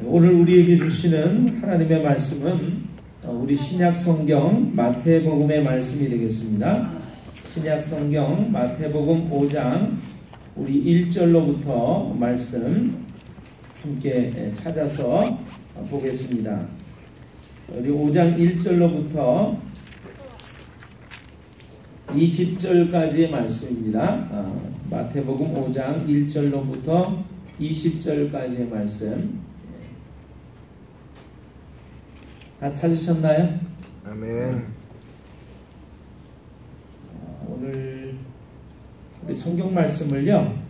오늘 우리에게 주시는 하나님의 말씀은 우리 신약 성경 마태복음의 말씀이 되겠습니다. 신약 성경 마태복음 5장 우리 1절로부터 말씀 함께 찾아서 보겠습니다. 우리 5장 1절로부터 20절까지의 말씀입니다. 마태복음 5장 1절로부터 20절까지의 말씀. 다 찾으셨나요? 아멘. 오늘 우리 성경 말씀을요,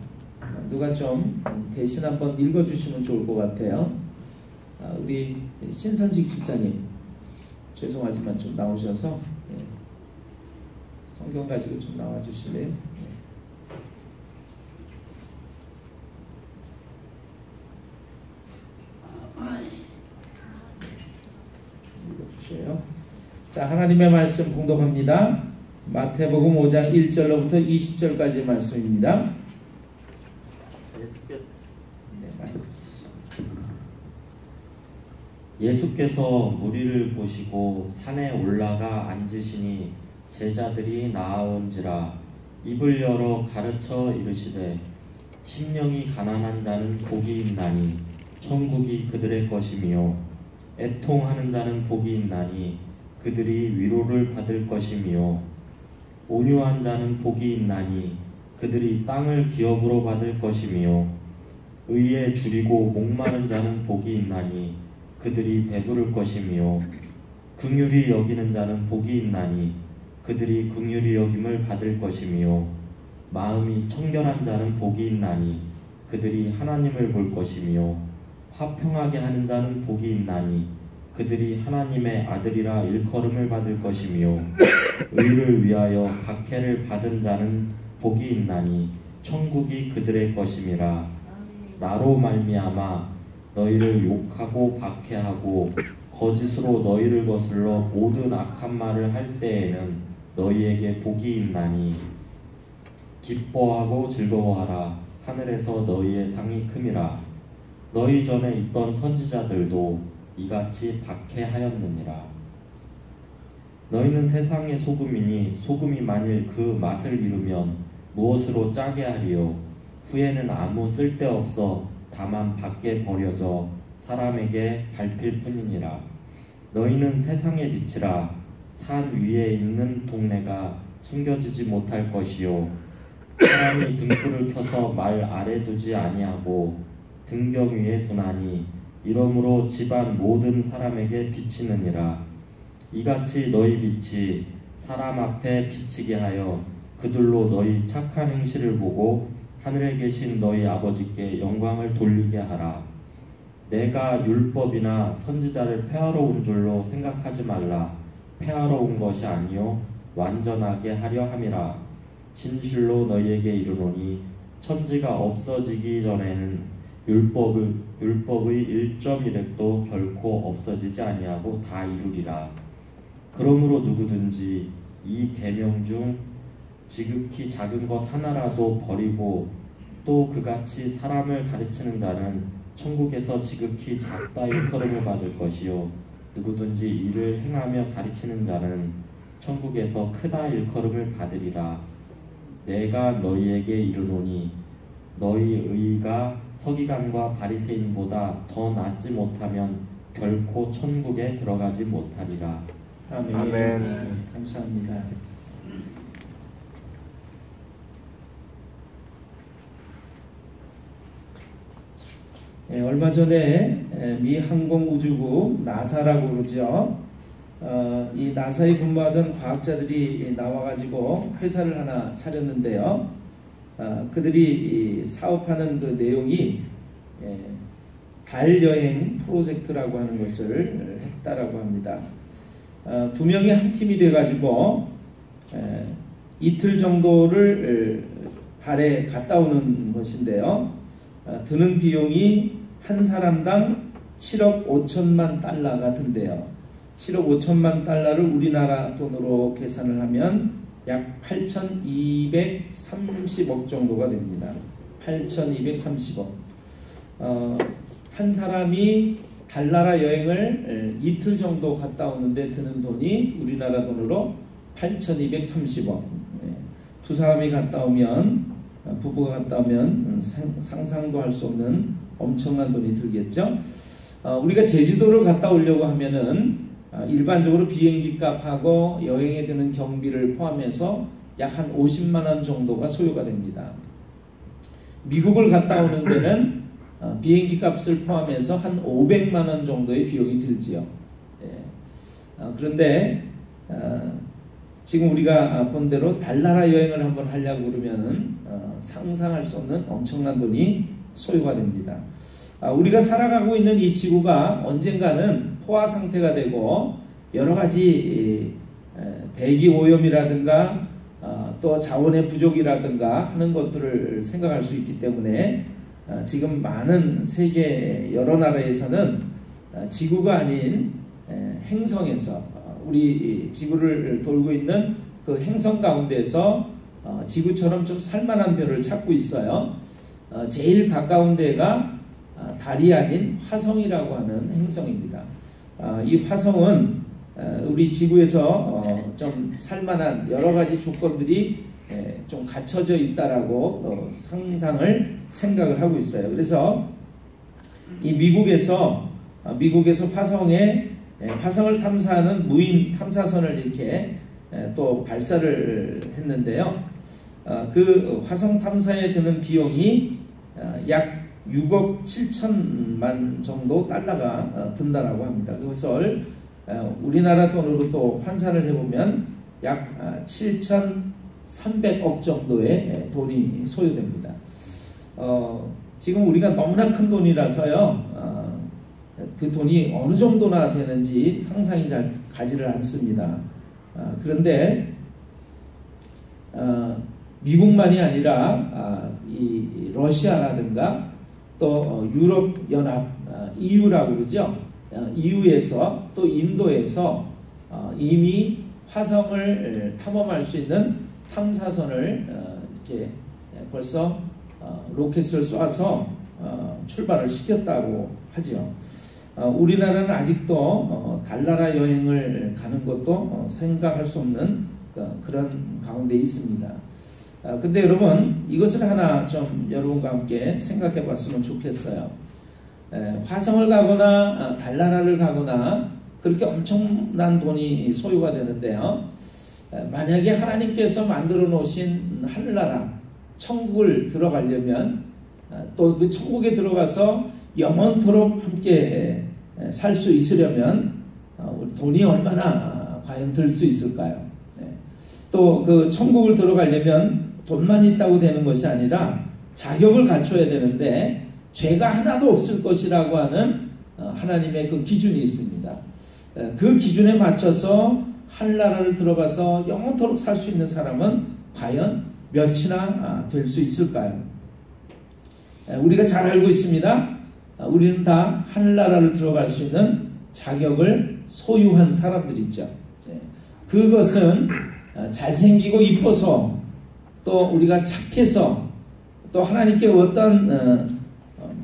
누가 좀 대신 한번 읽어주시면 좋을 것 같아요. 우리 신선식 집사님, 죄송하지만 좀 나오셔서 성경 가지고 좀 나와주실래요? 읽어주세요. 자, 하나님의 말씀 봉독합니다. 마태복음 5장 1절로부터 20절까지의 말씀입니다. 예수께서 무리를 보시고 산에 올라가 앉으시니 제자들이 나아온지라 입을 열어 가르쳐 이르시되 심령이 가난한 자는 복이 있나니 천국이 그들의 것이며 애통하는 자는 복이 있나니 그들이 위로를 받을 것이며 온유한 자는 복이 있나니 그들이 땅을 기업으로 받을 것이며 의에 줄이고 목마른 자는 복이 있나니 그들이 배부를 것이며 긍휼히 여기는 자는 복이 있나니 그들이 긍휼히 여김을 받을 것이며 마음이 청결한 자는 복이 있나니 그들이 하나님을 볼 것이며 화평하게 하는 자는 복이 있나니 그들이 하나님의 아들이라 일컬음을 받을 것이며 의를 위하여 박해를 받은 자는 복이 있나니 천국이 그들의 것임이라. 나로 말미암아 너희를 욕하고 박해하고 거짓으로 너희를 거슬러 모든 악한 말을 할 때에는 너희에게 복이 있나니 기뻐하고 즐거워하라. 하늘에서 너희의 상이 큼이라. 너희 전에 있던 선지자들도 이같이 박해하였느니라. 너희는 세상의 소금이니 소금이 만일 그 맛을 잃으면 무엇으로 짜게 하리요. 후에는 아무 쓸데없어 다만 밖에 버려져 사람에게 밟힐 뿐이니라. 너희는 세상의 빛이라. 산 위에 있는 동네가 숨겨지지 못할 것이요 사람이 등불을 켜서 말 아래 두지 아니하고 등경 위에 두나니 이러므로 집안 모든 사람에게 비치느니라. 이같이 너희 빛이 사람 앞에 비치게 하여 그들로 너희 착한 행실을 보고 하늘에 계신 너희 아버지께 영광을 돌리게 하라. 내가 율법이나 선지자를 폐하러 온 줄로 생각하지 말라. 폐하러 온 것이 아니요 완전하게 하려 함이라. 진실로 너희에게 이르노니 천지가 없어지기 전에는 율법의 1.1획도 결코 없어지지 아니하고 다 이루리라. 그러므로 누구든지 이 계명 중 지극히 작은 것 하나라도 버리고 또 그같이 사람을 가르치는 자는 천국에서 지극히 작다 일컬음을 받을 것이요 누구든지 이를 행하며 가르치는 자는 천국에서 크다 일컬음을 받으리라. 내가 너희에게 이르노니 너희 의가 서기관과 바리새인보다 더 낫지 못하면 결코 천국에 들어가지 못하리라. 아멘. 아멘. 감사합니다. 얼마 전에 미 항공우주국 나사라고 그러죠. 이 나사에 근무하던 과학자들이 나와가지고 회사를 하나 차렸는데요. 그들이 사업하는 그 내용이 달 여행 프로젝트라고 하는 것을 했다라고 합니다. 두 명이 한 팀이 돼가지고 이틀 정도를 달에 갔다 오는 것인데요. 드는 비용이 한 사람당 7억 5천만 달러가 든대요. 7억 5천만 달러를 우리나라 돈으로 계산을 하면 약 8,230억 정도가 됩니다. 8,230억. 한 사람이 달나라 여행을 이틀 정도 갔다 오는데 드는 돈이 우리나라 돈으로 8,230억. 두 사람이 갔다 오면, 부부가 갔다 오면 상상도 할 수 없는 엄청난 돈이 들겠죠. 우리가 제주도를 갔다 오려고 하면은 일반적으로 비행기 값하고 여행에 드는 경비를 포함해서 약 한 50만 원 정도가 소요가 됩니다. 미국을 갔다 오는 데는 비행기 값을 포함해서 한 500만 원 정도의 비용이 들지요. 그런데 지금 우리가 본 대로 달나라 여행을 한번 하려고 그러면은 상상할 수 없는 엄청난 돈이 소요가 됩니다. 우리가 살아가고 있는 이 지구가 언젠가는 포화 상태가 되고 여러 가지 대기 오염이라든가 또 자원의 부족이라든가 하는 것들을 생각할 수 있기 때문에 지금 많은 세계 여러 나라에서는 지구가 아닌 행성에서 우리 지구를 돌고 있는 그 행성 가운데서 지구처럼 좀 살만한 별을 찾고 있어요. 제일 가까운 데가 달이 아닌 화성이라고 하는 행성입니다. 이 화성은 우리 지구에서 좀 살만한 여러 가지 조건들이 좀 갖춰져 있다라고 생각을 하고 있어요. 그래서 이 미국에서 화성을 탐사하는 무인 탐사선을 이렇게 또 발사를 했는데요. 그 화성 탐사에 드는 비용이 약 6억 7천만 정도 달러가 든다라고 합니다. 그것을 우리나라 돈으로 또 환산을 해보면 약 7,300억 정도의 돈이 소요됩니다. 지금 우리가 너무나 큰 돈이라서요. 그 돈이 어느 정도나 되는지 상상이 잘 가지를 않습니다. 그런데 미국만이 아니라 이 러시아라든가 또 유럽 연합 EU라고 그러죠. EU에서 또 인도에서 이미 화성을 탐험할 수 있는 탐사선을 이렇게 벌써 로켓을 쏴서 출발을 시켰다고 하죠. 우리나라는 아직도 달나라 여행을 가는 것도 생각할 수 없는 그런 가운데 있습니다. 근데 여러분 이것을 하나 좀 여러분과 함께 생각해 봤으면 좋겠어요. 화성을 가거나 달나라를 가거나 그렇게 엄청난 돈이 소요가 되는데요. 만약에 하나님께서 만들어 놓으신 하늘나라 천국을 들어가려면 또 그 천국에 들어가서 영원토록 함께 살 수 있으려면 돈이 얼마나 과연 들 수 있을까요? 또 그 천국을 들어가려면 돈만 있다고 되는 것이 아니라 자격을 갖춰야 되는데 죄가 하나도 없을 것이라고 하는 하나님의 그 기준이 있습니다. 그 기준에 맞춰서 하늘나라를 들어가서 영원토록 살 수 있는 사람은 과연 몇이나 될 수 있을까요? 우리가 잘 알고 있습니다. 우리는 다 하늘나라를 들어갈 수 있는 자격을 소유한 사람들이죠. 그것은 잘생기고 이뻐서 또 우리가 착해서 또 하나님께 어떤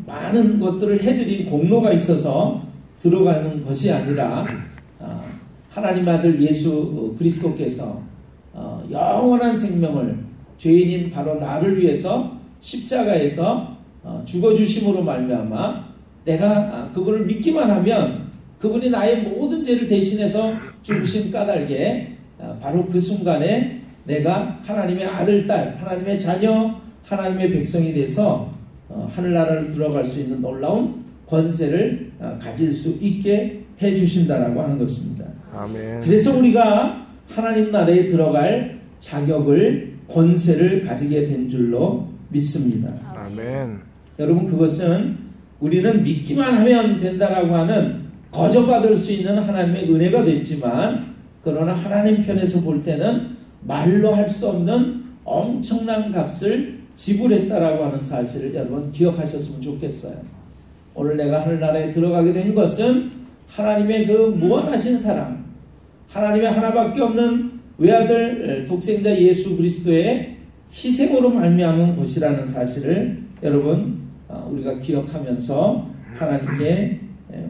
많은 것들을 해드린 공로가 있어서 들어가는 것이 아니라 하나님 아들 예수 그리스도께서 영원한 생명을 죄인인 바로 나를 위해서 십자가에서 죽어주심으로 말미암아 내가 그분을 믿기만 하면 그분이 나의 모든 죄를 대신해서 죽으신 까닭에 바로 그 순간에 내가 하나님의 아들, 딸, 하나님의 자녀, 하나님의 백성이 돼서 하늘나라를 들어갈 수 있는 놀라운 권세를 가질 수 있게 해주신다라고 하는 것입니다. 아멘. 그래서 우리가 하나님 나라에 들어갈 자격을 권세를 가지게 된 줄로 믿습니다. 아멘. 여러분 그것은 우리는 믿기만 하면 된다라고 하는 거저받을 수 있는 하나님의 은혜가 됐지만 그러나 하나님 편에서 볼 때는 말로 할 수 없는 엄청난 값을 지불했다라고 하는 사실을 여러분 기억하셨으면 좋겠어요. 오늘 내가 하늘나라에 들어가게 된 것은 하나님의 그 무한하신 사랑, 하나님의 하나밖에 없는 외아들 독생자 예수 그리스도의 희생으로 말미암은 것이라는 사실을 여러분 우리가 기억하면서 하나님께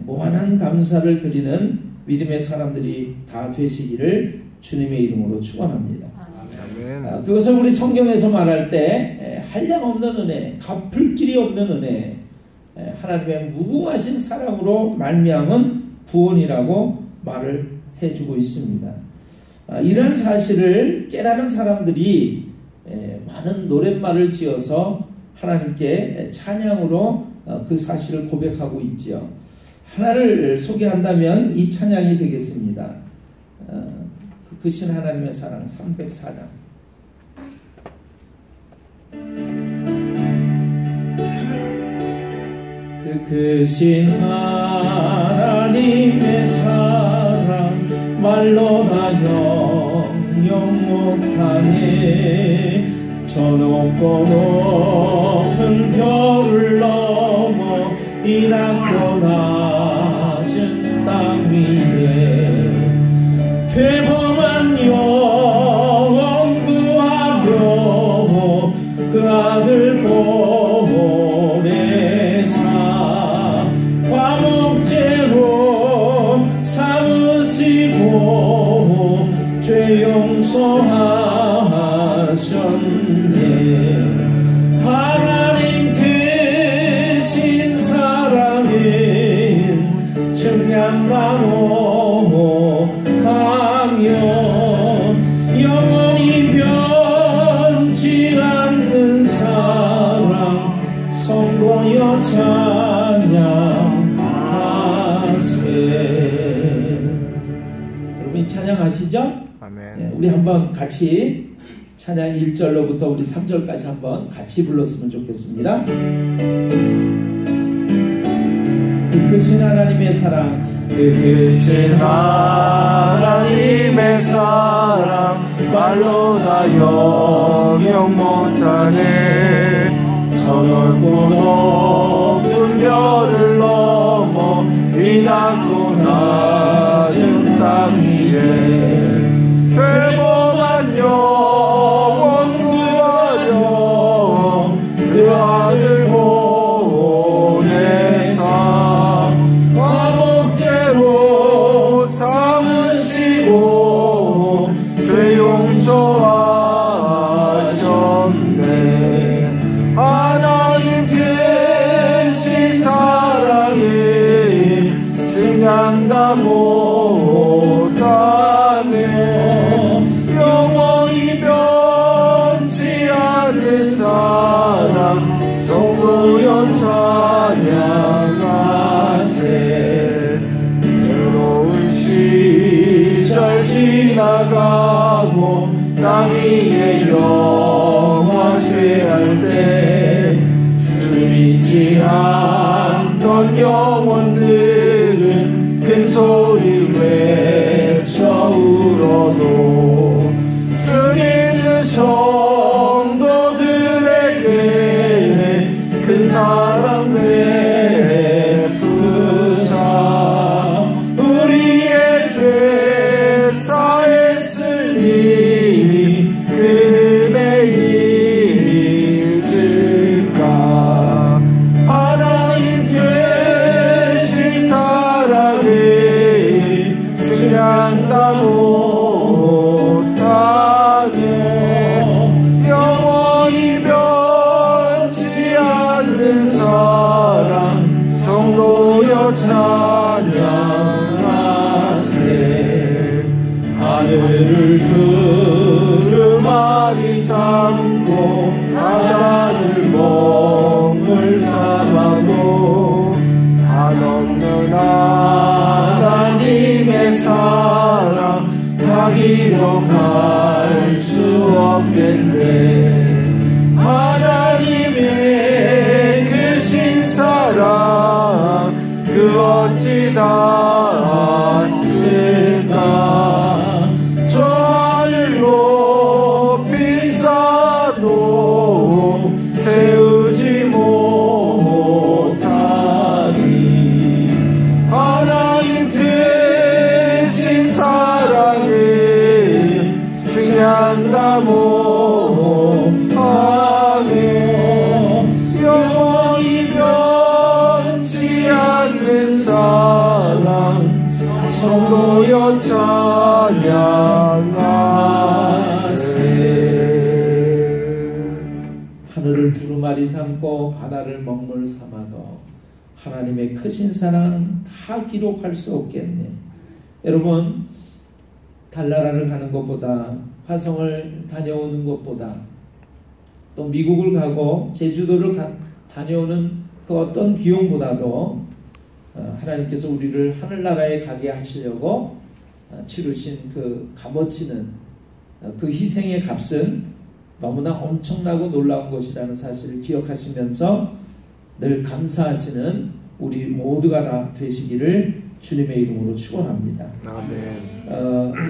무한한 감사를 드리는 믿음의 사람들이 다 되시기를 주님의 이름으로 축원합니다. 그것을 우리 성경에서 말할 때 한량없는 은혜, 갚을 길이 없는 은혜, 하나님의 무궁하신 사랑으로 말미암은 구원이라고 말을 해주고 있습니다. 이러한 사실을 깨달은 사람들이 많은 노랫말을 지어서 하나님께 찬양으로 그 사실을 고백하고 있지요. 하나를 소개한다면 이 찬양이 되겠습니다. 크신 하나님의 사랑 304장. 크신 하나님의 사랑 말로 다 영영 못하네. 저 높고 높은 별을 넘어 이 낮고 낮은 땅 위에 죄범한 영혼 구하려 그 아들 보내사 화목제로 삼으시고 죄 용서하셨네. 하나님 크신 사랑은 증량과 못하며 영원히 변치 않는 사랑 성도여 찬양하세. 여러분 찬양하시죠? 아멘. 우리 한번 같이 찬양 1절로부터 우리 3절까지 한번 같이 불렀으면 좋겠습니다. 크신 하나님의 사랑, 크신 하나님의 사랑 말로 다 영영 못하네. 저 넓고 높은 별을 넘어 이 낮고 낮은 땅 위에 죄범한 영혼 구하려 그 아들 보내사 화목제로 삼으시고 죄 용서하셨네. 하나님 크신 사랑에 증량다 못하네. 영원히 변치 않는 사랑 성도여 찬양하세. 외로운 시절 지나가고 땅 위에 영화 쇠할 때 주 믿지 않던 영혼들은 큰 소리 외쳐 울어도 주님은 성도들에게 큰 사랑 베푸사 우리의 죄 사했으니 그네 잊을까. 하나님 계신 사랑에 증량다 못하네. 영원히 변치 않는 사랑 성도여 찬양하세. 하늘을 두루마리 삼고 바다를 멍을 삼아도 한없는 하나님의 사랑 다 기록할 수 없겠네. 하나님의 크신 사랑 그 어찌 닿았을까. 저 하늘 높이 쌓아도 세우지 못하니. 하나님 크신 사랑에 증량다 못하네. 삼고 바다를 먹물 삼아도 하나님의 크신 사랑 다 기록할 수 없겠네. 여러분, 달나라를 가는 것보다, 화성을 다녀오는 것보다, 또 미국을 가고 제주도를 다녀오는 그 어떤 비용보다도 하나님께서 우리를 하늘나라에 가게 하시려고 치르신 그 값어치는, 그 희생의 값은 너무나 엄청나고 놀라운 것이라는 사실을 기억하시면서 늘 감사하시는 우리 모두가 다 되시기를 주님의 이름으로 축원합니다.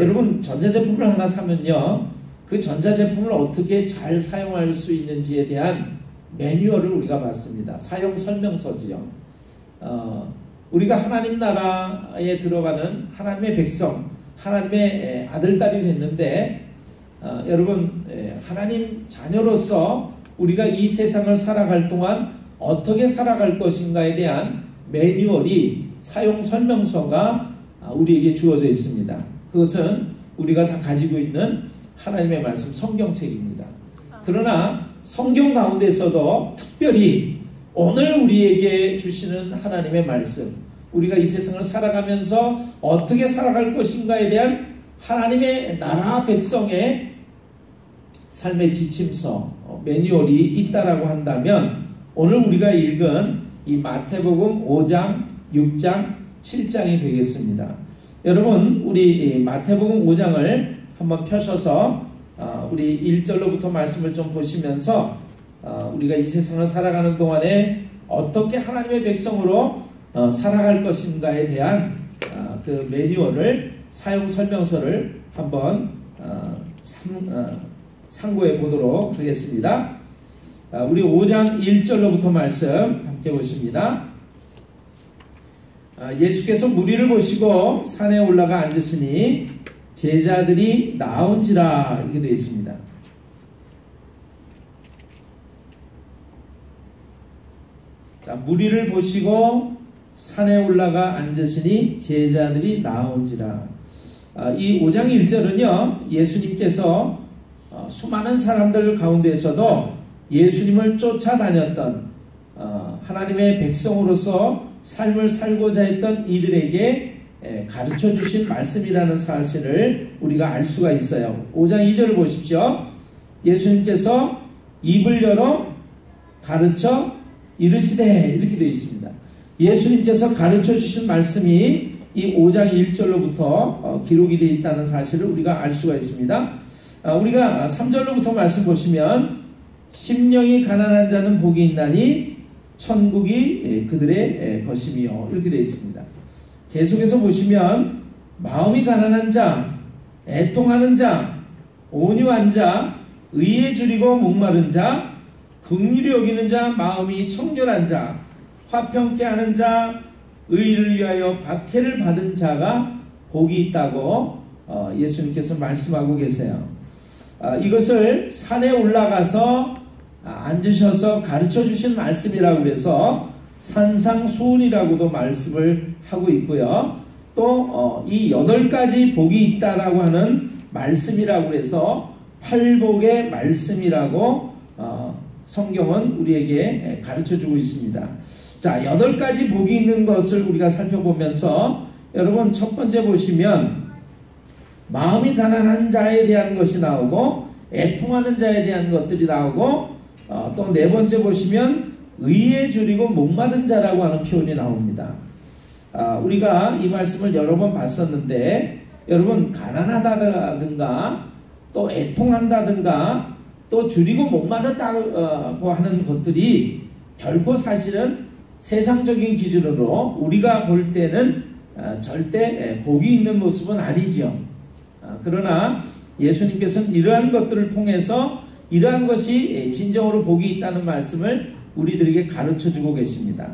여러분, 전자제품을 하나 사면요, 그 전자제품을 어떻게 잘 사용할 수 있는지에 대한 매뉴얼을 우리가 받습니다. 사용 설명서지요. 우리가 하나님 나라에 들어가는 하나님의 백성, 하나님의 아들, 딸이 됐는데, 여러분, 하나님 자녀로서 우리가 이 세상을 살아갈 동안 어떻게 살아갈 것인가에 대한 매뉴얼이, 사용 설명서가 우리에게 주어져 있습니다. 그것은 우리가 다 가지고 있는 하나님의 말씀, 성경책입니다. 그러나 성경 가운데서도 특별히 오늘 우리에게 주시는 하나님의 말씀, 우리가 이 세상을 살아가면서 어떻게 살아갈 것인가에 대한 하나님의 나라 백성의 삶의 지침서, 매뉴얼이 있다라고 한다면, 오늘 우리가 읽은 이 마태복음 5장, 6장, 7장이 되겠습니다. 여러분, 우리 마태복음 5장을 한번 펴셔서 우리 1절로부터 말씀을 좀 보시면서 우리가 이 세상을 살아가는 동안에 어떻게 하나님의 백성으로 살아갈 것인가에 대한 그 매뉴얼을, 사용 설명서를 한번 참고해 보도록 하겠습니다. 우리 5장 1절로부터 말씀 함께 보십니다. 예수께서 무리를 보시고 산에 올라가 앉으시니 제자들이 나온지라, 이렇게 되어 있습니다. 자, 무리를 보시고 산에 올라가 앉으시니 제자들이 나온지라. 이 5장 1절은요, 예수님께서 수많은 사람들 가운데서도 예수님을 쫓아다녔던 하나님의 백성으로서 삶을 살고자 했던 이들에게 가르쳐 주신 말씀이라는 사실을 우리가 알 수가 있어요. 5장 2절을 보십시오. 예수님께서 입을 열어 가르쳐 이르시되, 이렇게 되어 있습니다. 예수님께서 가르쳐 주신 말씀이 이 5장 1절로부터 기록이 되어 있다는 사실을 우리가 알 수가 있습니다. 우리가 3절로부터 말씀 보시면, 심령이 가난한 자는 복이 있나니 천국이 그들의 것이며, 이렇게 되어 있습니다. 계속해서 보시면, 마음이 가난한 자, 애통하는 자, 온유한 자, 의에 줄이고 목마른 자, 긍휼히 여기는 자, 마음이 청결한 자, 화평케 하는 자, 의를 위하여 박해를 받은 자가 복이 있다고 예수님께서 말씀하고 계세요. 이것을 산에 올라가서 앉으셔서 가르쳐 주신 말씀이라고 해서 산상수훈이라고도 말씀을 하고 있고요. 또 이 8가지 복이 있다라고 하는 말씀이라고 해서 팔복의 말씀이라고 성경은 우리에게 가르쳐 주고 있습니다. 자, 8가지 복이 있는 것을 우리가 살펴보면서, 여러분, 첫 번째 보시면 마음이 가난한 자에 대한 것이 나오고, 애통하는 자에 대한 것들이 나오고, 또 네 번째 보시면 의에 줄이고 목마른 자라고 하는 표현이 나옵니다. 우리가 이 말씀을 여러 번 봤었는데, 여러분, 가난하다든가 또 애통한다든가 또 줄이고 목마르다고 하는 것들이 결코 사실은 세상적인 기준으로 우리가 볼 때는 절대 복이 있는 모습은 아니죠. 그러나 예수님께서는 이러한 것들을 통해서 이러한 것이 진정으로 복이 있다는 말씀을 우리들에게 가르쳐주고 계십니다.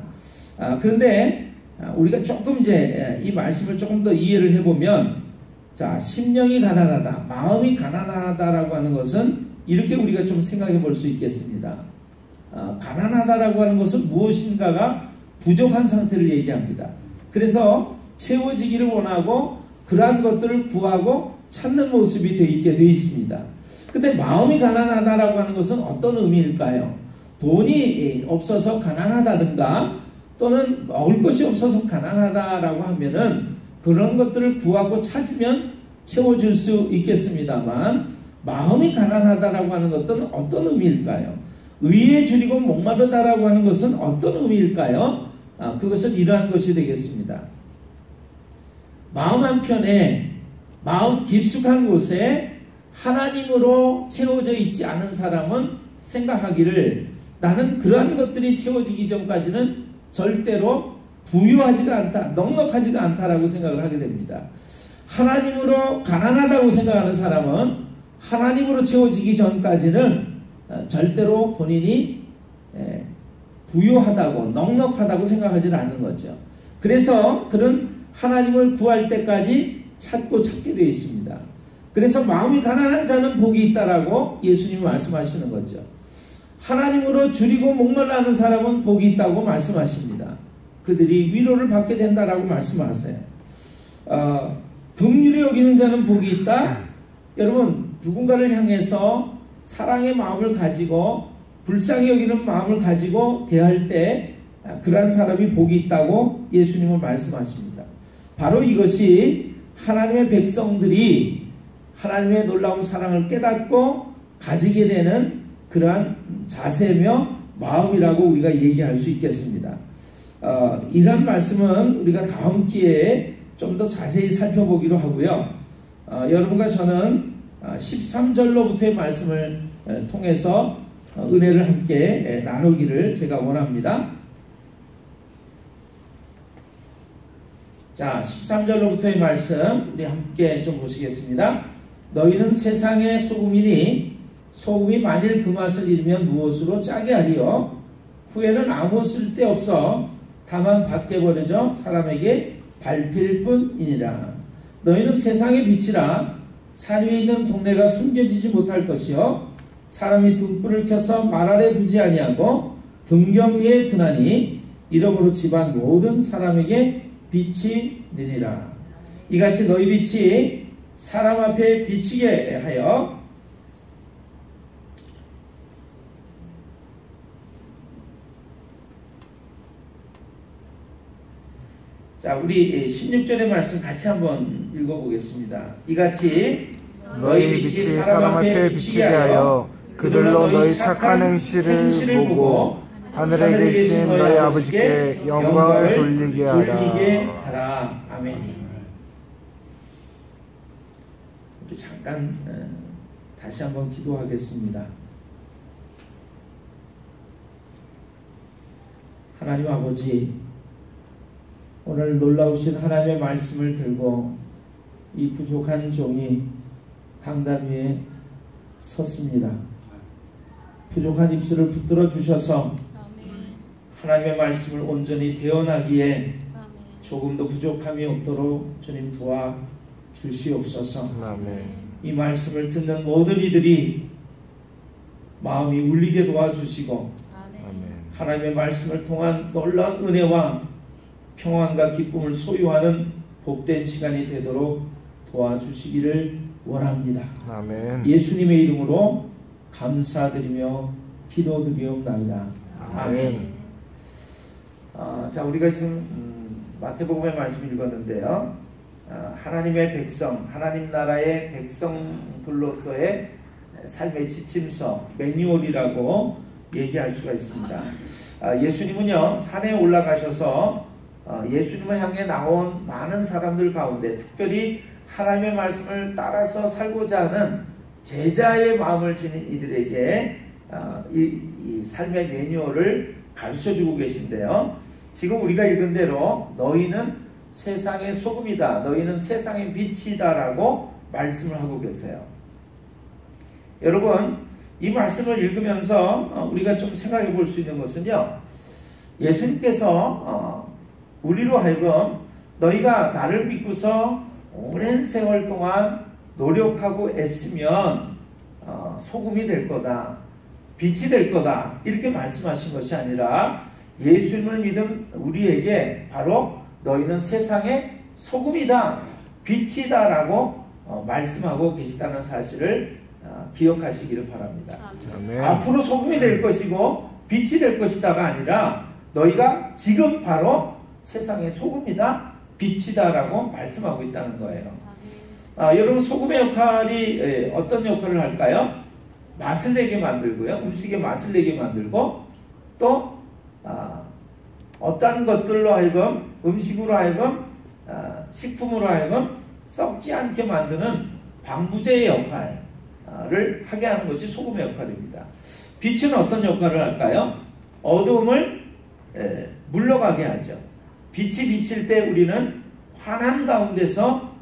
그런데 우리가 조금 이제 이 말씀을 조금 더 이해를 해보면, 자, 심령이 가난하다, 마음이 가난하다라고 하는 것은 이렇게 우리가 좀 생각해 볼 수 있겠습니다. 가난하다라고 하는 것은 무엇인가가 부족한 상태를 얘기합니다. 그래서 채워지기를 원하고 그러한 것들을 구하고 찾는 모습이 되어 있게 되어 있습니다. 근데 마음이 가난하다라고 하는 것은 어떤 의미일까요? 돈이 없어서 가난하다든가 또는 먹을 것이 없어서 가난하다라고 하면은 그런 것들을 구하고 찾으면 채워질 수 있겠습니다만, 마음이 가난하다라고 하는 것은 어떤 의미일까요? 의에 줄이고 목마르다라고 하는 것은 어떤 의미일까요? 그것은 이러한 것이 되겠습니다. 마음 한편에, 마음 깊숙한 곳에 하나님으로 채워져 있지 않은 사람은 생각하기를 나는 그러한 것들이 채워지기 전까지는 절대로 부유하지가 않다, 넉넉하지가 않다라고 생각을 하게 됩니다. 하나님으로 가난하다고 생각하는 사람은 하나님으로 채워지기 전까지는 절대로 본인이 부유하다고 넉넉하다고 생각하지 않는 거죠. 그래서 그는 하나님을 구할 때까지 찾고 찾게 되어 있습니다. 그래서 마음이 가난한 자는 복이 있다라고 예수님이 말씀하시는 거죠. 하나님으로 줄이고 목말라 하는 사람은 복이 있다고 말씀하십니다. 그들이 위로를 받게 된다라고 말씀하세요. 긍휼히 여기는 자는 복이 있다. 여러분, 누군가를 향해서 사랑의 마음을 가지고 불쌍히 여기는 마음을 가지고 대할 때 그러한 사람이 복이 있다고 예수님은 말씀하십니다. 바로 이것이 하나님의 백성들이 하나님의 놀라운 사랑을 깨닫고 가지게 되는 그러한 자세며 마음이라고 우리가 얘기할 수 있겠습니다. 이러한 말씀은 우리가 다음 기회에 좀 더 자세히 살펴보기로 하고요. 여러분과 저는 13절로부터의 말씀을 통해서 은혜를 함께 나누기를 제가 원합니다. 자, 13절로부터의 말씀 우리 함께 좀 보시겠습니다. 너희는 세상의 소금이니 소금이 만일 그 맛을 잃으면 무엇으로 짜게 하리요? 후에는 아무 쓸데없어 다만 밖에 버려져 사람에게 밟힐 뿐이니라. 너희는 세상의 빛이라. 산 위에 있는 동네가 숨겨지지 못할 것이요 사람이 등불을 켜서 말 아래 두지 아니하고 등경 위에 두나니 이러므로 집안 모든 사람에게 빛이 되니라. 이같이 너희 빛이 사람 앞에 비치게 하여 자, 우리 16절의 말씀 같이 한번 읽어보겠습니다. 이같이 너희 빛이 사람 앞에 비치게 하여 그들로 너희 착한 행실을 보고 하늘에 계신 너희 아버지께 영광을 돌리게 하라. 아멘. 우리 잠깐 다시 한번 기도하겠습니다. 하나님 아버지, 오늘 놀라우신 하나님의 말씀을 들고 이 부족한 종이 강단 위에 섰습니다. 부족한 입술을 붙들어 주셔서 하나님의 말씀을 온전히 대언하기에 조금도 부족함이 없도록 주님 도와 주시옵소서. 이 말씀을 듣는 모든 이들이 마음이 울리게 도와주시고 하나님의 말씀을 통한 놀라운 은혜와 평안과 기쁨을 소유하는 복된 시간이 되도록 도와주시기를 원합니다. 아멘. 예수님의 이름으로 감사드리며 기도드리옵나이다. 아멘. 자, 우리가 지금 마태복음의 말씀을 읽었는데요. 하나님의 백성, 하나님 나라의 백성들로서의 삶의 지침서, 매뉴얼이라고 얘기할 수가 있습니다. 예수님은요, 산에 올라가셔서 예수님을 향해 나온 많은 사람들 가운데 특별히 하나님의 말씀을 따라서 살고자 하는 제자의 마음을 지닌 이들에게 이 삶의 매뉴얼을 가르쳐주고 계신데요. 지금 우리가 읽은 대로 너희는 세상의 소금이다, 너희는 세상의 빛이다 라고 말씀을 하고 계세요. 여러분, 이 말씀을 읽으면서 우리가 좀 생각해 볼 수 있는 것은요, 예수님께서 우리로 하여금 너희가 나를 믿고서 오랜 세월 동안 노력하고 애쓰면 소금이 될 거다, 빛이 될 거다, 이렇게 말씀하신 것이 아니라 예수님을 믿은 우리에게 바로 너희는 세상의 소금이다, 빛이다 라고 말씀하고 계시다는 사실을 기억하시기를 바랍니다. 아멘. 앞으로 소금이 될 것이고 빛이 될 것이다가 아니라 너희가 지금 바로 세상의 소금이다, 빛이다라고 말씀하고 있다는 거예요. 여러분, 소금의 역할이 어떤 역할을 할까요? 맛을 내게 만들고요, 음식에 맛을 내게 만들고, 또 어떤 것들로 하여금, 음식으로 하여금, 식품으로 하여금 썩지 않게 만드는 방부제의 역할을 하게 하는 것이 소금의 역할입니다. 빛은 어떤 역할을 할까요? 어두움을 물러가게 하죠. 빛이 비칠 때 우리는 환한 가운데서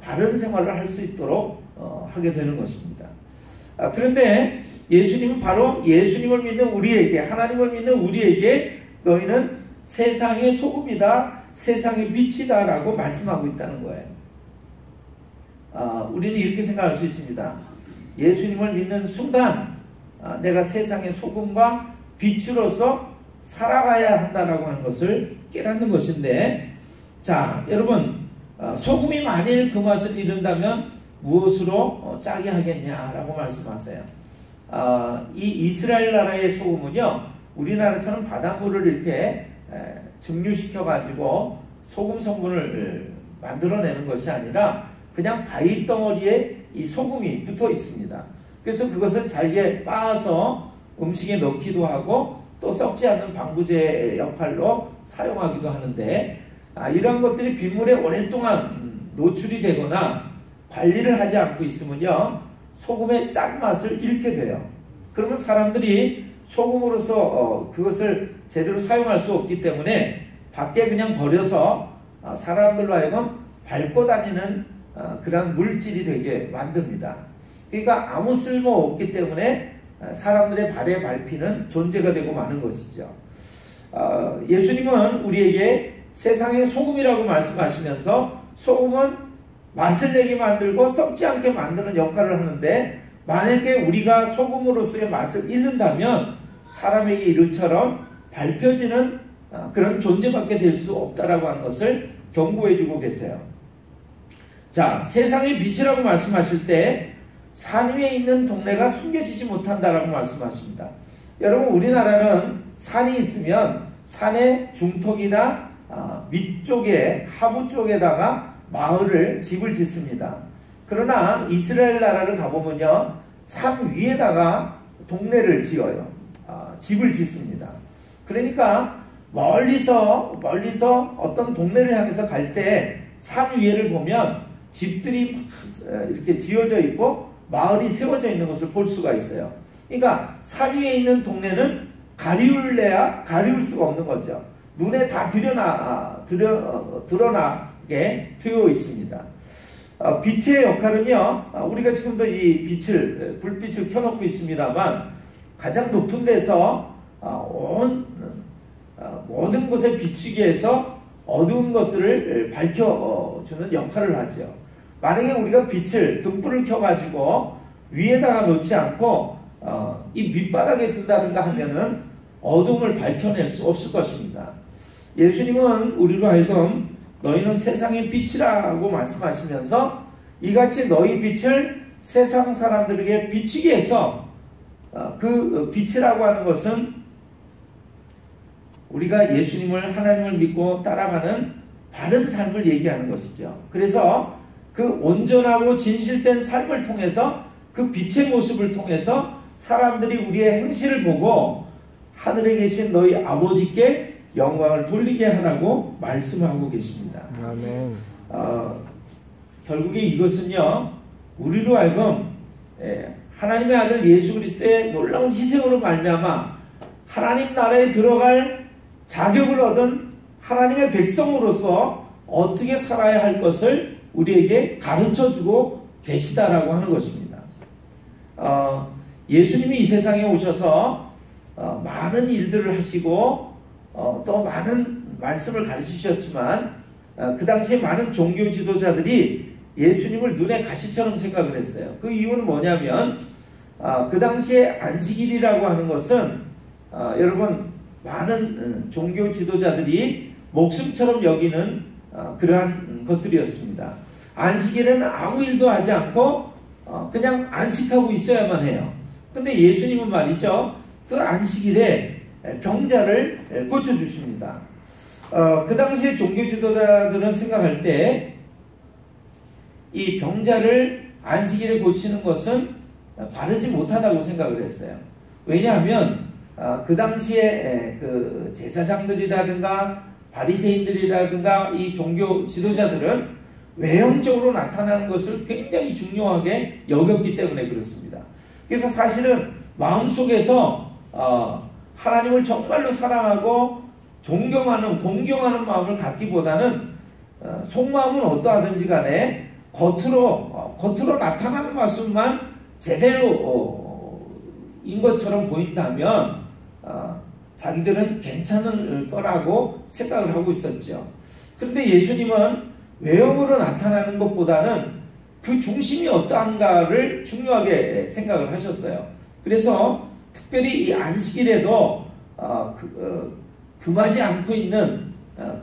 바른 생활을 할 수 있도록 하게 되는 것입니다. 그런데 예수님은 바로 예수님을 믿는 우리에게, 하나님을 믿는 우리에게 너희는 세상의 소금이다, 세상의 빛이다 라고 말씀하고 있다는 거예요. 우리는 이렇게 생각할 수 있습니다. 예수님을 믿는 순간 내가 세상의 소금과 빛으로서 살아가야 한다라고 하는 것을 깨닫는 것인데, 자, 여러분, 소금이 만일 그 맛을 잃는다면 무엇으로 짜게 하겠냐라고 말씀하세요. 이 이스라엘 나라의 소금은요, 우리나라처럼 바닷물을 이렇게 증류시켜 가지고 소금 성분을 만들어내는 것이 아니라 그냥 바위 덩어리에 이 소금이 붙어 있습니다. 그래서 그것을 잘게 빻아서 음식에 넣기도 하고 또 썩지 않는 방부제 역할로 사용하기도 하는데, 이런 것들이 빗물에 오랫동안 노출이 되거나 관리를 하지 않고 있으면요, 소금의 짠맛을 잃게 돼요. 그러면 사람들이 소금으로서 그것을 제대로 사용할 수 없기 때문에 밖에 그냥 버려서 사람들로 하여금 밟고 다니는 그런 물질이 되게 만듭니다. 그러니까 아무 쓸모 없기 때문에 사람들의 발에 밟히는 존재가 되고 마는 것이죠. 예수님은 우리에게 세상의 소금이라고 말씀하시면서 소금은 맛을 내게 만들고 썩지 않게 만드는 역할을 하는데, 만약에 우리가 소금으로서의 맛을 잃는다면 사람에게 이처럼 밟혀지는 그런 존재밖에 될 수 없다라고 하는 것을 경고해 주고 계세요. 자, 세상의 빛이라고 말씀하실 때 산 위에 있는 동네가 숨겨지지 못한다라고 말씀하십니다. 여러분, 우리나라는 산이 있으면 산의 중턱이나 밑쪽에, 하부 쪽에다가 마을을, 집을 짓습니다. 그러나 이스라엘 나라를 가보면요, 산 위에다가 동네를 지어요. 집을 짓습니다. 그러니까 멀리서 어떤 동네를 향해서 갈 때 산 위에를 보면 집들이 막 이렇게 지어져 있고 마을이 세워져 있는 것을 볼 수가 있어요. 그러니까 산 위에 있는 동네는 가리울래야 가리울 수가 없는 거죠. 눈에 다 드러나게 되어 있습니다. 빛의 역할은요, 우리가 지금도 이 불빛을 켜놓고 있습니다만, 가장 높은 데서 모든 곳에 비추게 해서 어두운 것들을 밝혀주는 역할을 하죠. 만약에 우리가 등불을 켜가지고 위에다가 놓지 않고 이 밑바닥에 둔다든가 하면은 어둠을 밝혀낼 수 없을 것입니다. 예수님은 우리로 하여금 너희는 세상의 빛이라고 말씀하시면서 이같이 너희 빛을 세상 사람들에게 비추게 해서, 그 빛이라고 하는 것은 우리가 예수님을, 하나님을 믿고 따라가는 바른 삶을 얘기하는 것이죠. 그래서 그 온전하고 진실된 삶을 통해서, 그 빛의 모습을 통해서 사람들이 우리의 행실을 보고 하늘에 계신 너희 아버지께 영광을 돌리게 하라고 말씀하고 계십니다. 아멘. 결국에 이것은요, 우리로 하여금 하나님의 아들 예수 그리스도의 놀라운 희생으로 말미암아 하나님 나라에 들어갈 자격을 얻은 하나님의 백성으로서 어떻게 살아야 할 것을 우리에게 가르쳐주고 계시다라고 하는 것입니다. 예수님이 이 세상에 오셔서 많은 일들을 하시고 또 많은 말씀을 가르치셨지만, 그 당시에 많은 종교 지도자들이 예수님을 눈에 가시처럼 생각을 했어요. 그 이유는 뭐냐면, 그 당시에 안식일이라고 하는 것은 여러분, 많은 종교 지도자들이 목숨처럼 여기는 그러한 것들이었습니다. 안식일에는 아무 일도 하지 않고 그냥 안식하고 있어야만 해요. 근데 예수님은 말이죠, 그 안식일에 병자를 고쳐주십니다. 그 당시에 종교 지도자들은 생각할 때 이 병자를 안식일에 고치는 것은 바르지 못하다고 생각을 했어요. 왜냐하면 그 당시에 그 제사장들이라든가 바리새인들이라든가 이 종교 지도자들은 외형적으로 나타나는 것을 굉장히 중요하게 여겼기 때문에 그렇습니다. 그래서 사실은 마음속에서 하나님을 정말로 사랑하고 존경하는, 공경하는 마음을 갖기보다는 속마음은 어떠하든지 간에 겉으로 나타나는 모습만 제대로 인 것처럼 보인다면 자기들은 괜찮을 거라고 생각을 하고 있었죠. 그런데 예수님은 외형으로 나타나는 것보다는 그 중심이 어떠한가를 중요하게 생각을 하셨어요. 그래서 특별히 이 안식일에도 금하지 않고 있는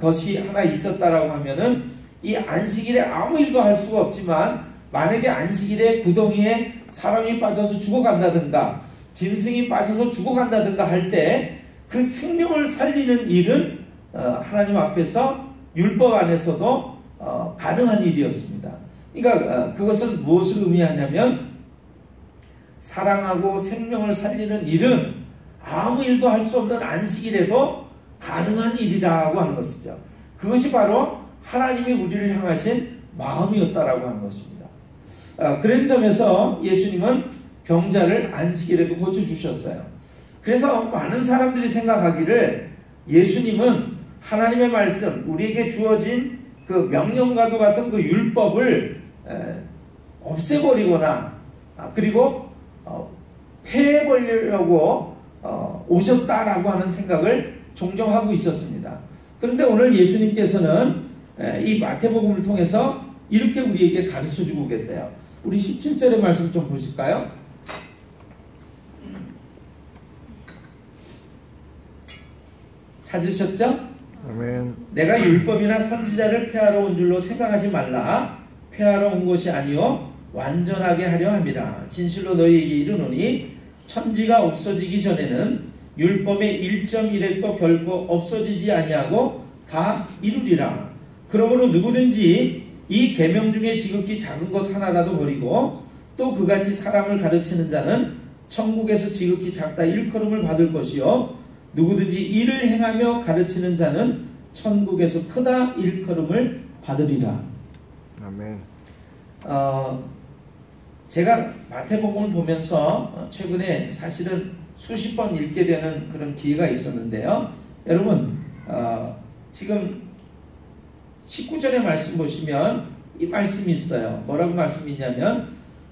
것이 하나 있었다라고 하면은 이 안식일에 아무 일도 할 수가 없지만 만약에 안식일에 구덩이에 사람이 빠져서 죽어간다든가 짐승이 빠져서 죽어간다든가 할 때 그 생명을 살리는 일은 하나님 앞에서 율법 안에서도 가능한 일이었습니다. 그러니까 그것은 무엇을 의미하냐면 사랑하고 생명을 살리는 일은 아무 일도 할 수 없는 안식일에도 가능한 일이라고 하는 것이죠. 그것이 바로 하나님이 우리를 향하신 마음이었다라고 하는 것입니다. 그런 점에서 예수님은 병자를 안식일에도 고쳐주셨어요. 그래서 많은 사람들이 생각하기를 예수님은 하나님의 말씀, 우리에게 주어진 그 명령과도 같은 그 율법을 없애버리거나 그리고 폐해버리려고 오셨다라고 하는 생각을 종종 하고 있었습니다. 그런데 오늘 예수님께서는 이 마태복음을 통해서 이렇게 우리에게 가르쳐주고 계세요. 우리 17절의 말씀 좀 보실까요? 찾으셨죠? 아멘. 내가 율법이나 선지자를 폐하러 온 줄로 생각하지 말라. 폐하러 온 것이 아니요 완전하게 하려 함이라. 진실로 너희에게 이르노니 천지가 없어지기 전에는 율법의 1.1획도 결코 없어지지 아니하고 다 이루리라. 그러므로 누구든지 이 계명 중에 지극히 작은 것 하나라도 버리고 또 그같이 사람을 가르치는 자는 천국에서 지극히 작다 일컬음을 받을 것이요 누구든지 이를 행하며 가르치는 자는 천국에서 크다 일컬음을 받으리라. 아멘. 제가 마태복음을 보면서 최근에 사실은 수십 번 읽게 되는 그런 기회가 있었는데요. 여러분 지금 19절의 말씀 보시면 이 말씀이 있어요. 뭐라고 말씀이 있냐면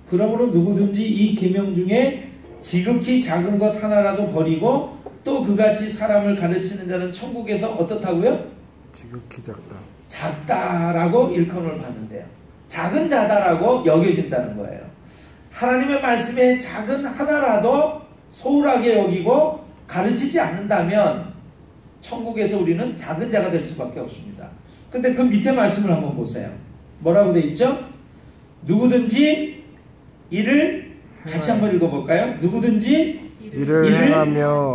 그러므로 누구든지 이 계명 중에 지극히 작은 것 하나라도 버리고 또 그같이 사람을 가르치는 자는 천국에서 어떻다고요? 지극히 작다. 작다라고 일컬음을 받는데요. 작은 자다라고 여겨진다는 거예요. 하나님의 말씀에 작은 하나라도 소홀하게 여기고 가르치지 않는다면 천국에서 우리는 작은 자가 될 수밖에 없습니다. 근데 그 밑에 말씀을 한번 보세요. 뭐라고 되어 있죠? 누구든지 이를 같이 한번 읽어볼까요? 누구든지 이를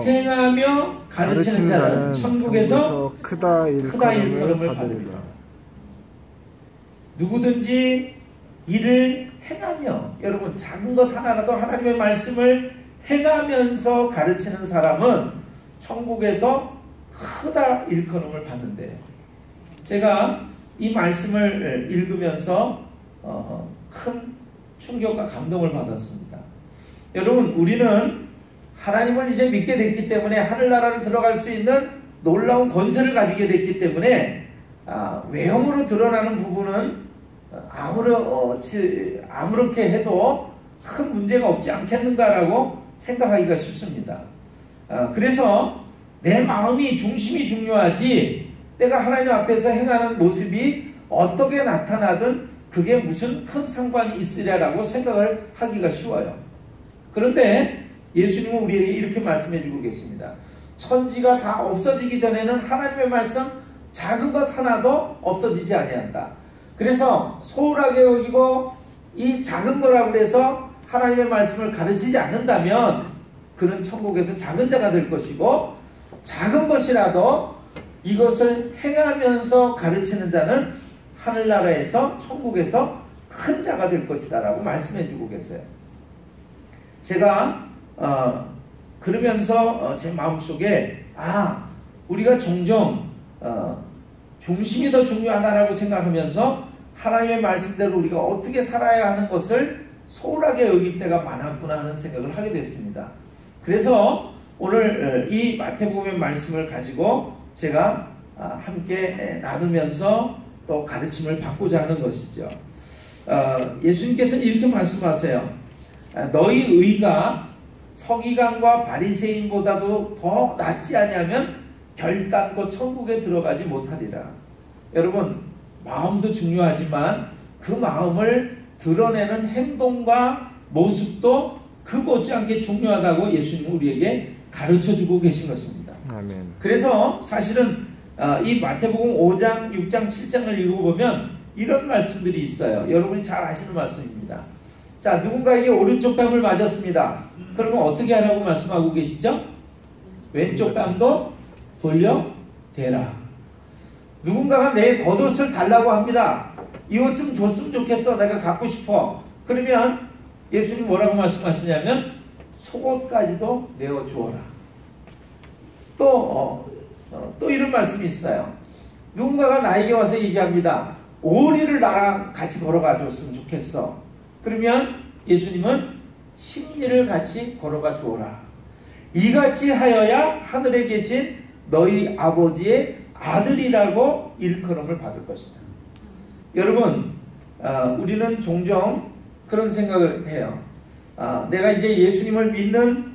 행하며 가르치는 자는 천국에서 크다 일컬음을 받으리라. 누구든지 이를 행하며, 여러분 작은 것 하나라도 하나님의 말씀을 행하면서 가르치는 사람은 천국에서 크다 일컬음을 받는데요. 제가 이 말씀을 읽으면서 큰 충격과 감동을 받았습니다. 여러분 우리는 하나님을 이제 믿게 됐기 때문에 하늘나라를 들어갈 수 있는 놀라운 권세를 가지게 됐기 때문에 외형으로 드러나는 부분은 아무렇게 해도 큰 문제가 없지 않겠는가라고 생각하기가 쉽습니다. 그래서 내 마음이 중심이 중요하지 내가 하나님 앞에서 행하는 모습이 어떻게 나타나든 그게 무슨 큰 상관이 있으랴라고 생각을 하기가 쉬워요. 그런데 예수님은 우리에게 이렇게 말씀해주고 계십니다. 천지가 다 없어지기 전에는 하나님의 말씀 작은 것 하나도 없어지지 아니한다. 그래서 소홀하게 여기고 이 작은 거라고 해서 하나님의 말씀을 가르치지 않는다면 그는 천국에서 작은 자가 될 것이고 작은 것이라도 이것을 행하면서 가르치는 자는 하늘나라에서 천국에서 큰 자가 될 것이다 라고 말씀해 주고 계세요. 제가 그러면서 제 마음속에 우리가 종종 중심이 더 중요하다라고 생각하면서 하나님의 말씀대로 우리가 어떻게 살아야 하는 것을 소홀하게 여길 때가 많았구나 하는 생각을 하게 됐습니다. 그래서 오늘 이 마태복음의 말씀을 가지고 제가 함께 나누면서 또 가르침을 받고자 하는 것이죠. 예수님께서는 이렇게 말씀하세요. 너희 의가 서기관과 바리새인보다도 더 낫지 아니하면 결단코 천국에 들어가지 못하리라. 여러분, 마음도 중요하지만 그 마음을 드러내는 행동과 모습도 그 못지않게 중요하다고 예수님은 우리에게 가르쳐주고 계신 것입니다. 아멘. 그래서 사실은 이 마태복음 5장, 6장, 7장을 읽어보면 이런 말씀들이 있어요. 여러분이 잘 아시는 말씀입니다. 자, 누군가에게 오른쪽 뺨을 맞았습니다. 그러면 어떻게 하라고 말씀하고 계시죠? 왼쪽 뺨도 돌려대라. 누군가가 내 겉옷을 달라고 합니다. 이 옷 좀 줬으면 좋겠어. 내가 갖고 싶어. 그러면 예수님 뭐라고 말씀하시냐면 속옷까지도 내어 주어라. 또 이런 말씀이 있어요. 누군가가 나에게 와서 얘기합니다. 오리를 나랑 같이 걸어가 줬으면 좋겠어. 그러면 예수님은 십리를 같이 걸어가 주어라. 이같이 하여야 하늘에 계신 너희 아버지의 아들이라고 일컬음을 받을 것이다. 여러분, 우리는 종종 그런 생각을 해요. 내가 이제 예수님을 믿는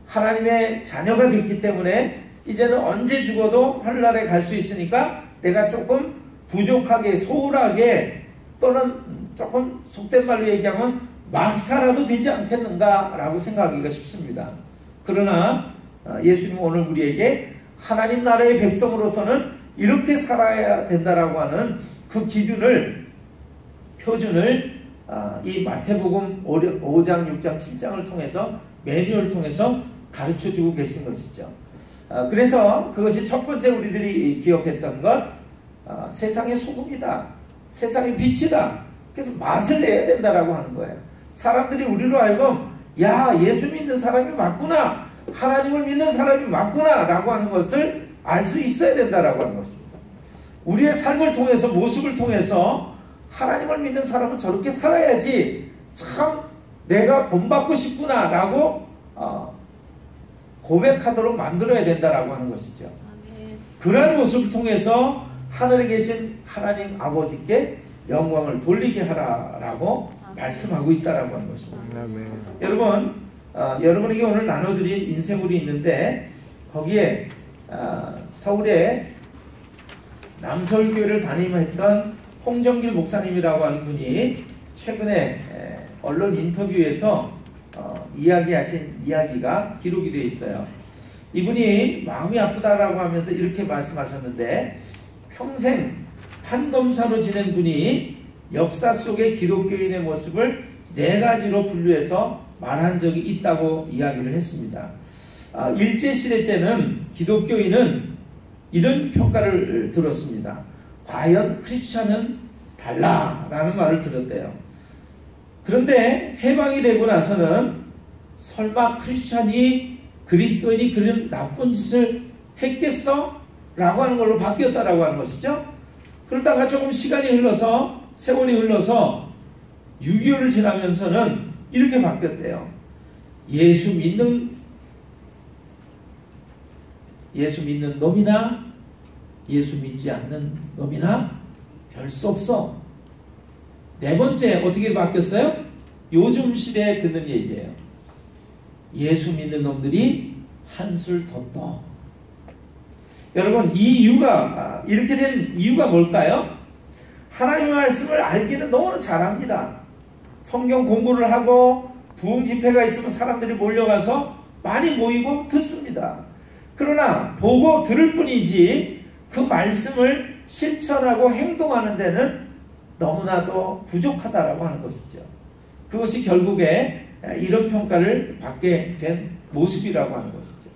하나님의 자녀가 됐기 때문에 이제는 언제 죽어도 하늘나라에 갈 수 있으니까 내가 조금 부족하게, 소홀하게, 또는 조금 속된 말로 얘기하면 막 살아도 되지 않겠는가 라고 생각하기가 쉽습니다. 그러나 예수님은 오늘 우리에게 하나님 나라의 백성으로서는 이렇게 살아야 된다라고 하는 그 기준을, 표준을 이 마태복음 5장, 6장, 7장을 통해서, 매뉴얼을 통해서 가르쳐주고 계신 것이죠. 그래서 그것이 첫 번째 우리들이 기억했던 것, 세상의 소금이다, 세상의 빛이다. 그래서 맛을 내야 된다라고 하는 거예요. 사람들이 우리로 하여금 야, 예수 믿는 사람이 맞구나, 하나님을 믿는 사람이 맞구나 라고 하는 것을 알 수 있어야 된다라고 하는 것입니다. 우리의 삶을 통해서, 모습을 통해서 하나님을 믿는 사람은 저렇게 살아야지 참 내가 본받고 싶구나 라고 고백하도록 만들어야 된다라고 하는 것이죠. 그러한 모습을 통해서 하늘에 계신 하나님 아버지께 영광을 돌리게 하라라고 말씀하고 있다라고 하는 것입니다. 아멘. 여러분, 여러분에게 오늘 나눠드린 인생물이 있는데 거기에 서울에 남서울교회를 담임했던 홍정길 목사님이라고 하는 분이 최근에 언론 인터뷰에서 이야기하신 이야기가 기록이 되어 있어요. 이분이 마음이 아프다라고 하면서 이렇게 말씀하셨는데, 평생 판검사로 지낸 분이 역사 속의 기독교인의 모습을 4가지로 분류해서 말한 적이 있다고 이야기를 했습니다. 일제시대 때는 기독교인은 이런 평가를 들었습니다. 과연 크리스찬은 달라라는 말을 들었대요. 그런데 해방이 되고 나서는 설마 크리스찬이, 그리스도인이 그런 나쁜 짓을 했겠어? 라고 하는 걸로 바뀌었다라고 하는 것이죠. 그러다가 조금 시간이 흘러서, 세월이 흘러서 6.25를 지나면서는 이렇게 바뀌었대요. 예수 믿는 놈이나 예수 믿지 않는 놈이나 별 수 없어. 4번째 어떻게 바뀌었어요? 요즘 시대에 듣는 얘기예요. 예수 믿는 놈들이 한술 더 떠. 여러분, 이 이유가, 이렇게 된 이유가 뭘까요? 하나님의 말씀을 알기는 너무나 잘합니다. 성경 공부를 하고 부흥 집회가 있으면 사람들이 몰려가서 많이 모이고 듣습니다. 그러나 보고 들을 뿐이지 그 말씀을 실천하고 행동하는 데는 너무나도 부족하다라고 하는 것이죠. 그것이 결국에 이런 평가를 받게 된 모습이라고 하는 것이죠.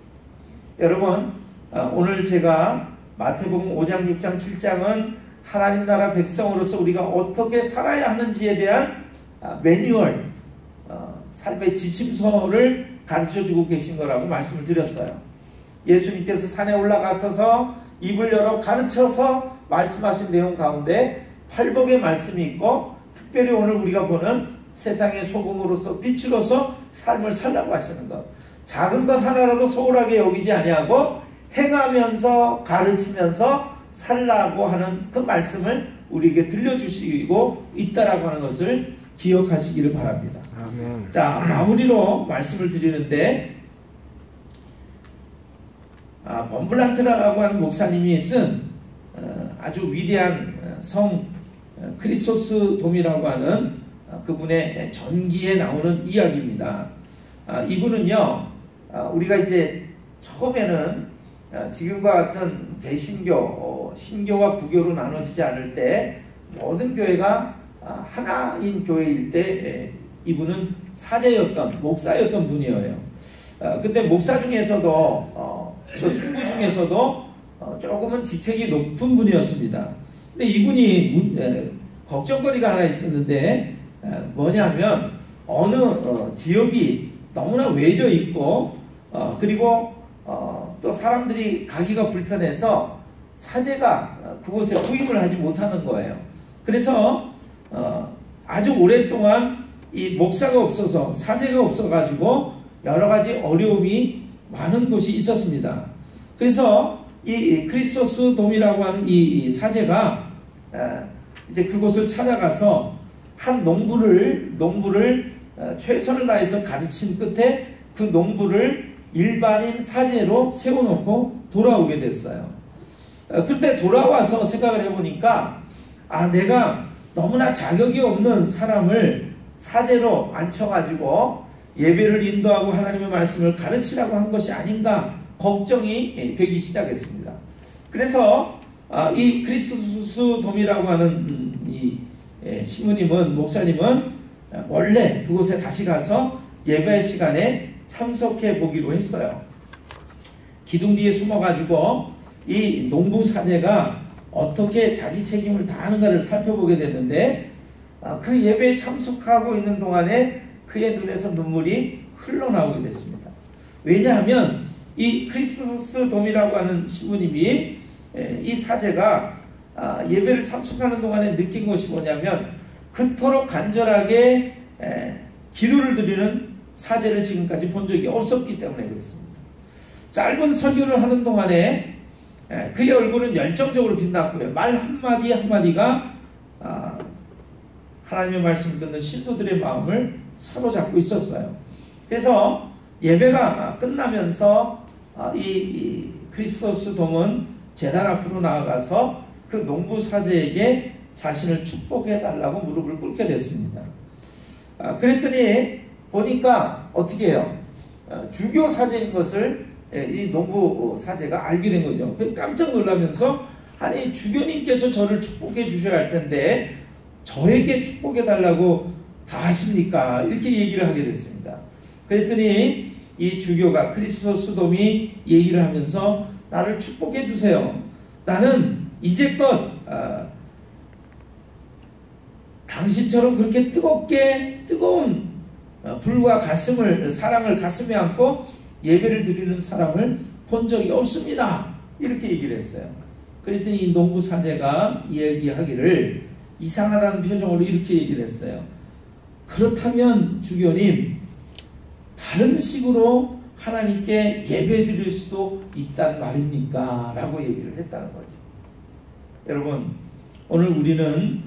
여러분, 오늘 제가 마태복음 5장, 6장, 7장은 하나님 나라 백성으로서 우리가 어떻게 살아야 하는지에 대한 매뉴얼, 삶의 지침서를 가르쳐주고 계신 거라고 말씀을 드렸어요. 예수님께서 산에 올라가셔서 입을 열어 가르쳐서 말씀하신 내용 가운데 팔복의 말씀이 있고, 특별히 오늘 우리가 보는 세상의 소금으로서 빛으로서 삶을 살라고 하시는 것, 작은 것 하나라도 소홀하게 여기지 아니하고 행하면서 가르치면서 살라고 하는 그 말씀을 우리에게 들려주시고 있다라고 하는 것을 기억하시기를 바랍니다. 아멘. 자, 마무리로 말씀을 드리는데, 범블란트라고 하는 목사님이 쓴 아주 위대한 성 크리소스돔이라고 하는 그분의 전기에 나오는 이야기입니다. 이분은요, 우리가 이제 처음에는 지금과 같은 대신교, 신교와 부교로 나눠지지 않을 때 모든 교회가 하나인 교회일 때 이분은 사제였던, 목사였던 분이에요. 근데 목사 중에서도 또 신부 중에서도 조금은 직책이 높은 분이었습니다. 근데 이분이 걱정거리가 하나 있었는데, 뭐냐면 어느 지역이 너무나 외져 있고 그리고 또 사람들이 가기가 불편해서 사제가 그곳에 부임을 하지 못하는 거예요. 그래서 아주 오랫동안 이 목사가 없어서, 사제가 없어가지고 여러 가지 어려움이 많은 곳이 있었습니다. 그래서 이 크리소스돔이라고 하는 이 사제가 이제 그곳을 찾아가서 한 농부를 최선을 다해서 가르친 끝에 그 농부를 일반인 사제로 세워놓고 돌아오게 됐어요. 그때 돌아와서 생각을 해보니까, 내가 너무나 자격이 없는 사람을 사제로 앉혀가지고 예배를 인도하고 하나님의 말씀을 가르치라고 한 것이 아닌가 걱정이 되기 시작했습니다. 그래서 이 크리소스돔이라고 하는 이 신부님은, 목사님은 원래 그곳에 다시 가서 예배 시간에 참석해 보기로 했어요. 기둥 뒤에 숨어가지고 이 농부 사제가 어떻게 자기 책임을 다하는가를 살펴보게 됐는데, 그 예배에 참석하고 있는 동안에 그의 눈에서 눈물이 흘러나오게 됐습니다. 왜냐하면 이 크리소스돔이라고 하는 신부님이, 이 사제가 예배를 참석하는 동안에 느낀 것이 뭐냐면, 그토록 간절하게 기도를 드리는 사제를 지금까지 본 적이 없었기 때문에 그렇습니다. 짧은 설교를 하는 동안에 그의 얼굴은 열정적으로 빛났고요. 말 한마디 한마디가 하나님의 말씀을 듣는 신도들의 마음을 사로잡고 있었어요. 그래서 예배가 끝나면서 이 크리소스돔은 제단 앞으로 나아가서 그 농부 사제에게 자신을 축복해 달라고 무릎을 꿇게 됐습니다. 그랬더니 보니까 어떻게 해요? 주교 사제인 것을 이 농부 사제가 알게 된 거죠. 깜짝 놀라면서, 아니 주교님께서 저를 축복해 주셔야 할 텐데 저에게 축복해 달라고 다 하십니까? 이렇게 얘기를 하게 됐습니다. 그랬더니 이 주교가, 크리소스돔이 얘기를 하면서, 나를 축복해 주세요. 나는 이제껏 당신처럼 그렇게 뜨거운 불과 사랑을 가슴에 안고 예배를 드리는 사람을 본 적이 없습니다. 이렇게 얘기를 했어요. 그랬더니 이 농부 사제가 얘기하기를 이상하다는 표정으로 이렇게 얘기를 했어요. 그렇다면 주교님, 다른 식으로 하나님께 예배 드릴 수도 있단 말입니까? 라고 얘기를 했다는 거죠. 여러분, 오늘 우리는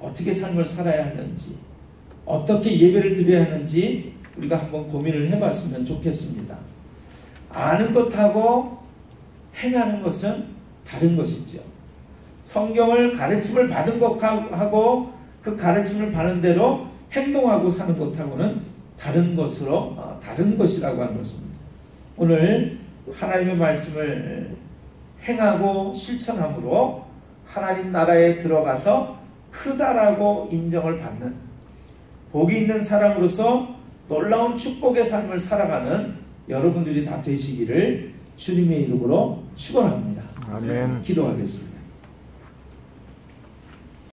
어떻게 삶을 살아야 하는지, 어떻게 예배를 드려야 하는지 우리가 한번 고민을 해봤으면 좋겠습니다. 아는 것하고 행하는 것은 다른 것이죠. 성경을 가르침을 받은 것하고 그 가르침을 받은 대로 행동하고 사는 것하고는 다른 것이라고 하는 것입니다. 오늘 하나님의 말씀을 행하고 실천함으로 하나님 나라에 들어가서 크다라고 인정을 받는, 복이 있는 사람으로서 놀라운 축복의 삶을 살아가는 여러분들이 다 되시기를 주님의 이름으로 축원합니다. 아멘. 기도하겠습니다.